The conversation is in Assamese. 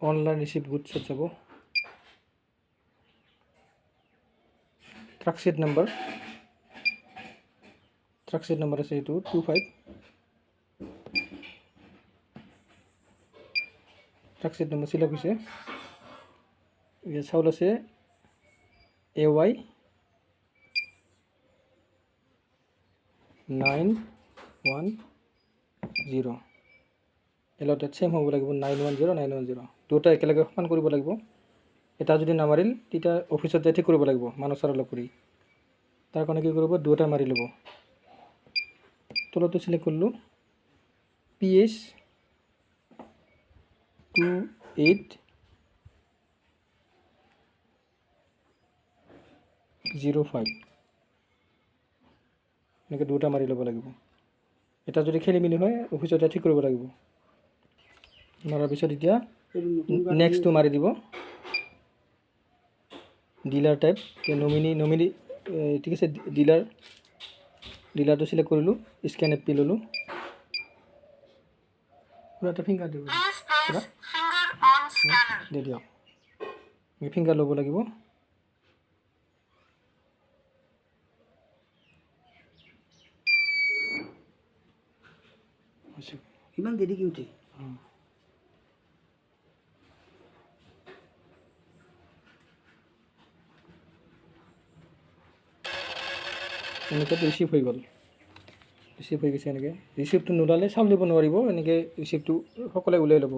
অনলাইন ৰিচিপ্ট গুডছত যাব ট্ৰাকশ্বিট নাম্বাৰ আছে এইটো 25 ট্ৰাকশ্বিট নাম্বাৰ চিলেক্ট হৈছে ইয়াত চাউল আছে AY 910 এলটেড সেম হ'ব লাগিব 910 দুটা একেলগে সমান কৰিব লাগিব এটা যদি নামাৰিল তেতিয়া অফিচত যাই ঠিক কৰিব লাগিব মানুহ চাৰ লগ কৰি তাৰ কাৰণে কি কৰিব দুটা মাৰি ল'ব তলতো সিলেক্ট কৰিলোঁ PH 2805 এনেকৈ দুটা মাৰি ল'ব লাগিব এটা যদি খেলি মেলি হয় অফিচত যাই ঠিক কৰিব লাগিব মাৰাৰ পিছত এতিয়া নেক্সটটো মাৰি দিব ডিলাৰ টাইপ নমিনি ঠিক আছে ডিলাৰটো সিলেক্ট কৰিলোঁ স্কেন এপি ল'লোঁ পুৰা এটা ফিংগাৰ দিব দি দিয়ক ফিংগাৰ ল'ব লাগিব ইমান দেৰি কি উঠে এনেকৈ ৰিচিভ হৈ গ'ল ৰিচিভ হৈ গৈছে এনেকৈ ৰিচিপ্টটো নোলালে চাউল দিব নোৱাৰিব এনেকৈ ৰিচিপ্টটো সকলোৱে উলিয়াই ল'ব